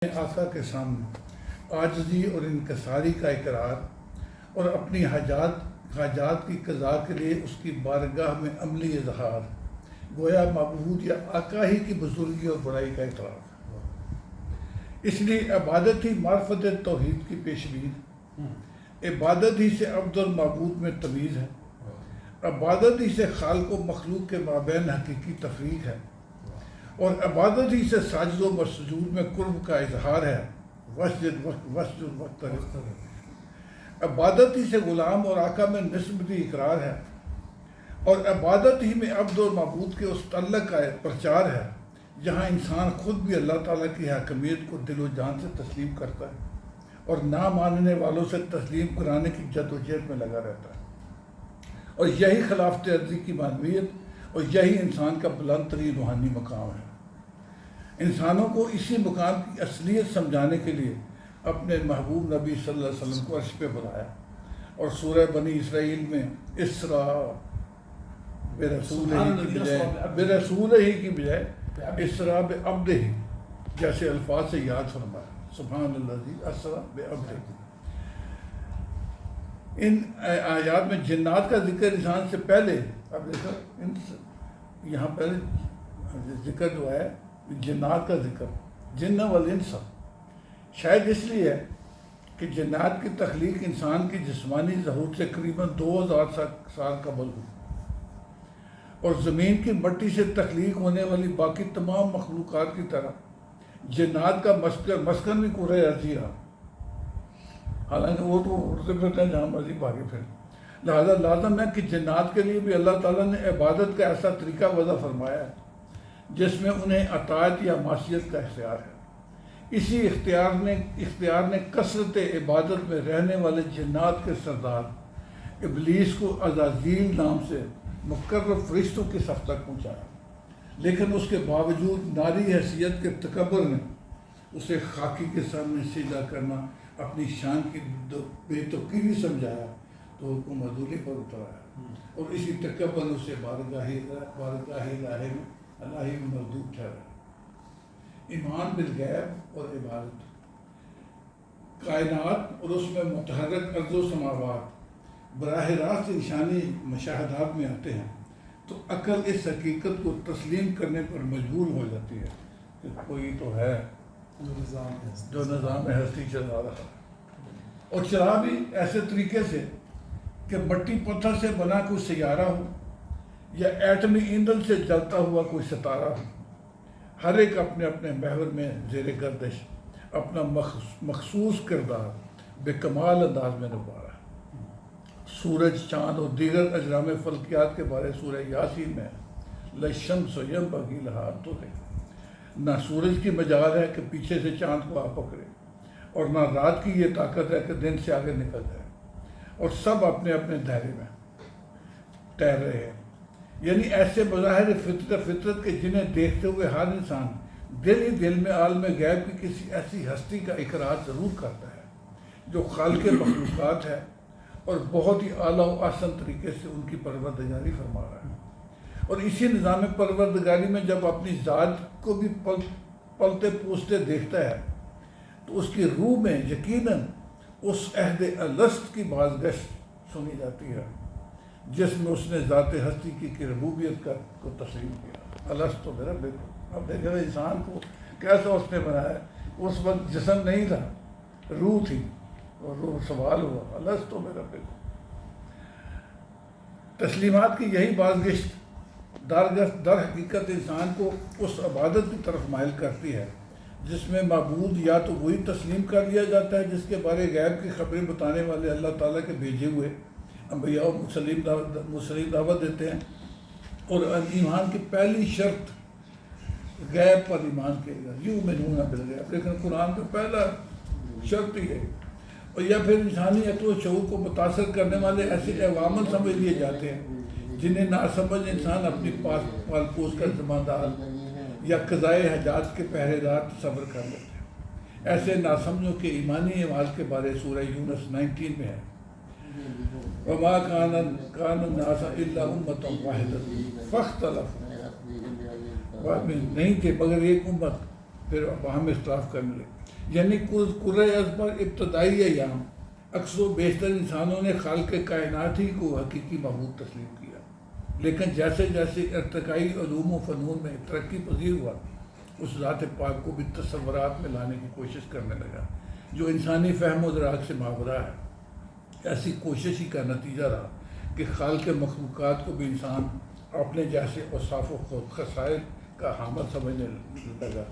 آقا کے سامنے عاجزی اور انکساری کا اقرار اور اپنی حاجات کی قضا کے لیے اس کی بارگاہ میں عملی اظہار، گویا معبود یا آقا ہی کی بزرگی اور بڑائی کا اقرار۔ اس لیے عبادت ہی معرفت توحید کی پیشبین، عبادت ہی سے عبد اور معبود میں تمیز ہے، عبادت ہی سے خالق و مخلوق کے مابین حقیقی تفریق ہے، اور عبادت ہی سے ساجد و مسجود میں قرب کا اظہار ہے، وسجد وقت عبادت ہی سے غلام اور آقا میں نسبتی اقرار ہے، اور عبادت ہی میں عبد اور معبود کے اس تعلق کا پرچار ہے جہاں انسان خود بھی اللہ تعالیٰ کی حاکمیت کو دل و جان سے تسلیم کرتا ہے اور نہ ماننے والوں سے تسلیم کرانے کی جد و جہد میں لگا رہتا ہے، اور یہی خلافت عرضی کی معنویت اور یہی انسان کا بلند ترین روحانی مقام ہے۔ انسانوں کو اسی مقام کی اصلیت سمجھانے کے لیے اپنے محبوب نبی صلی اللہ علیہ وسلم کو عرش پہ بلایا، اور سورہ بنی اسرائیل میں اسراء برسول ہی کی بجائے اسراء بعبد ہی جیسے الفاظ سے یاد فرمایا، سبحان اللہ اسراء بعبد۔ ان آیات میں جنات کا ذکر انسان سے پہلے، اب دیکھو یہاں پہلے ذکر جو ہے جنات کا ذکر، جن والانس، شاید اس لیے ہے کہ جنات کی تخلیق انسان کی جسمانی ظہور سے قریباً 2000 سال قبل ہوئی، اور زمین کی مٹی سے تخلیق ہونے والی باقی تمام مخلوقات کی طرح جنات کا مسکن بھی کرۂ ارضی رہا، حالانکہ وہ تو اڑتے پھرتے ہیں جہاں مرضی بھاگے پھر، لہذا لازم ہے کہ جنات کے لیے بھی اللہ تعالیٰ نے عبادت کا ایسا طریقہ وضع فرمایا ہے جس میں انہیں اطاعت یا معصیت کا اختیار ہے۔ اسی اختیار نے کثرت عبادت میں رہنے والے جنات کے سردار ابلیس کو عزازیل نام سے مقرر فرشتوں کی صف تک پہنچایا، لیکن اس کے باوجود ناری حیثیت کے تکبر نے اسے خاکی کے سامنے سجدہ کرنا اپنی شان کی بے توقیری سمجھایا تو حکم عدولی پر اترایا، اور اسی تکبر نے اسے بارگاہ الہی میں مردود ٹھہرایا۔ ایمان بالغیب اور عبادت، کائنات اور اس میں متحرک ارض و سماوات براہ راست انسانی مشاہدات میں آتے ہیں تو عقل اس حقیقت کو تسلیم کرنے پر مجبور ہو جاتی ہے کہ کوئی تو ہے جو نظام ہستی چلا رہا ہے، اور چلا بھی ایسے طریقے سے کہ مٹی پتھر سے بنا کوئی سیارہ ہو یا ایٹمی ایندھن سے جلتا ہوا کوئی ستارہ ہو، ہر ایک اپنے اپنے محور میں زیر گردش اپنا مخصوص کردار بے کمال انداز میں نبھا رہا ہے۔ سورج، چاند اور دیگر اجرام فلکیات کے بارے سورہ یاسین میں لَلشَّمْسُ يَنبَغِي لَهَا أَن تُدْرِكَ، نہ سورج کی مجال ہے کہ پیچھے سے چاند کو آ پکڑے، اور نہ رات کی یہ طاقت ہے کہ دن سے آگے نکل جائے، اور سب اپنے اپنے دائرے میں تیر رہے ہیں۔ یعنی ایسے بظاہر فطرت کے جنہیں دیکھتے ہوئے ہر انسان دل ہی دل میں عالم غیب کی کسی ایسی ہستی کا اقرار ضرور کرتا ہے جو خالق مخلوقات ہے اور بہت ہی اعلیٰ و احسن طریقے سے ان کی پروردگاری فرما رہا ہے، اور اسی نظام پروردگاری میں جب اپنی ذات کو بھی پلتے پوستے دیکھتا ہے تو اس کی روح میں یقیناً اس عہد الست کی بازگشت سنی جاتی ہے جس میں اس نے ذات ہستی کی ربوبیت کو تسلیم کیا، الست بربکم۔ اب دیکھیں انسان کو کیسا اس نے بنایا، اس وقت جسم نہیں تھا، روح تھی، اور روح سوال ہوا الست بربکم۔ تسلیمات کی یہی بازگشت در حقیقت انسان کو اس عبادت کی طرف مائل کرتی ہے جس میں معبود یا تو وہی تسلیم کر لیا جاتا ہے جس کے بارے غیب کی خبریں بتانے والے اللہ تعالیٰ کے بھیجے ہوئے انبیاء و مرسلین دعوت دیتے ہیں، اور ایمان کی پہلی شرط غیب پر ایمان کے یؤمنون بالغیب، لیکن قرآن کا پہلا شرط ہی ہے، اور یا پھر انسانی عقل و شعور کو متاثر کرنے والے ایسے عوامل سمجھ لیے جاتے ہیں جنہیں ناسمجھ انسان اپنی پال پوس کا ذمہ دار یا قضائے حاجات کے پہرے دار تصور کر لیتے ہیں۔ ایسے ناسمجھوں کے ایمانی اعمال کے بارے سورہ یونس 19 میں ہے، وَمَا كَانَ النَّاسَ إِلَّا أُمَّةً وَاحِدَةً فَاخْتَلَفُوا، نہیں تھے مگر ایک امت پھر باہم اختلاف کرنے لگے. یعنی کرۂ ارض پر ابتدائی ایام اکثر و بیشتر انسانوں نے خالق کائنات ہی کو حقیقی معبود تسلیم کیا، لیکن جیسے جیسے ارتقائی علوم و فنون میں ترقی پذیر ہوا اس ذات پاک کو بھی تصورات میں لانے کی کوشش کرنے لگا جو انسانی فہم و ادراک سے ماورا ہے. ایسی کوشش ہی کا نتیجہ رہا کہ خالق مخلوقات کو بھی انسان اپنے جیسے اوصاف و خصائل کا حامل سمجھنے لگا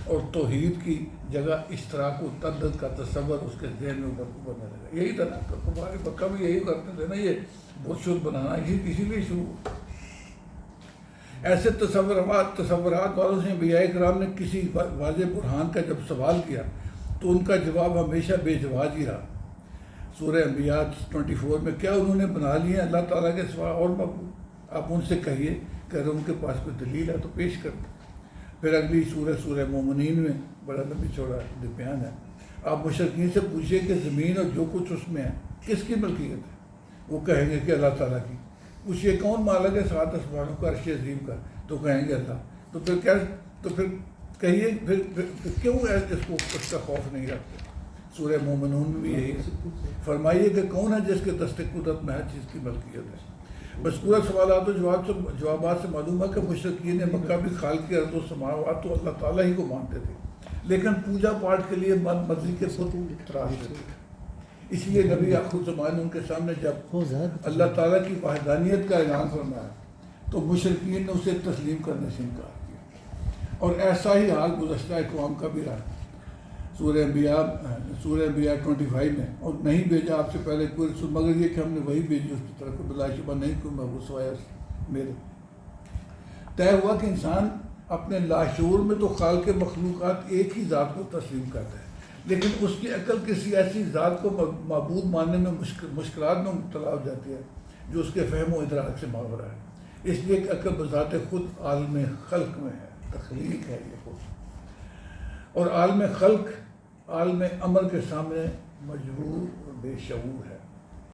اور توحید کی جگہ اشتراک و تعدد کا تصور اس کے ذہن میں بننے لگا. یہی تھا نا ہمارے مکہ بھی یہی کرتے تھے نا، یہ بت شد بنانا اسی لیے شروع. ایسے تصورات والوں سے انبیاء کرام نے کسی واضح برہان کا جب سوال کیا تو ان کا جواب ہمیشہ بے جواز ہی رہا. سورہ انبیاء 24 میں کیا انہوں نے بنا لیے اللہ تعالیٰ کے سوا اور معبود؟ آپ ان سے کہیے کہ اگر ان کے پاس کوئی دلیل ہے تو پیش کر دیں. پھر اگلی سورہ مومنین میں بڑا لمبی چوڑا بیان ہے. آپ مشرکین سے پوچھیے کہ زمین اور جو کچھ اس میں ہے کس کی ملکیت ہے؟ وہ کہیں گے کہ اللہ تعالیٰ کی. پوچھیے کون مالک ہے 7 آسمانوں کا عرش عظیم کا؟ تو کہیں گے اللہ. تو پھر کہیے پھر کیوں اس کا خوف نہیں رکھتے؟ سورہ مومنون میں بھی یہی ہے. فرمائیے کہ کون ہے جس کے دست قدرت میں ہر چیز کی ملکیت ہے. مذکورہ سوالات و جوابات سے معلوم ہے کہ مشرکین مکہ بھی خالق ارض و سماوات تو اللہ تعالیٰ ہی کو مانتے تھے، لیکن پوجا پاٹ کے لیے من مرضی کے بت تراشتے تھے. اس لیے نبی آخر زمان نے ان کے سامنے جب اللہ تعالیٰ کی وحدانیت کا اعلان فرمایا تو مشرکین نے اسے تسلیم کرنے سے انکار کیا. اور ایسا ہی حال گزشتہ اقوام کا بھی رہا. سورہ انبیاء 25 میں اور نہیں بھیجا آپ سے پہلے کوئی رسول مگر یہ کہ ہم نے وہی بھیجی اس کی طرف بلا شبہ نہیں کوئی محبوب سوائے میرے. طے ہوا کہ انسان اپنے لاشعور میں تو خالق مخلوقات ایک ہی ذات کو تسلیم کرتا ہے، لیکن اس کی عقل کسی ایسی ذات کو معبود ماننے میں مشکلات میں مبتلا ہو جاتی ہے جو اس کے فہم و ادراک سے ماورا ہے. اس لیے کہ عقل بذات خود عالم خلق میں ہے، تخلیق ہے یہ خود، اور عالم خلق عالم امر کے سامنے مجبور اور بے شعور ہے.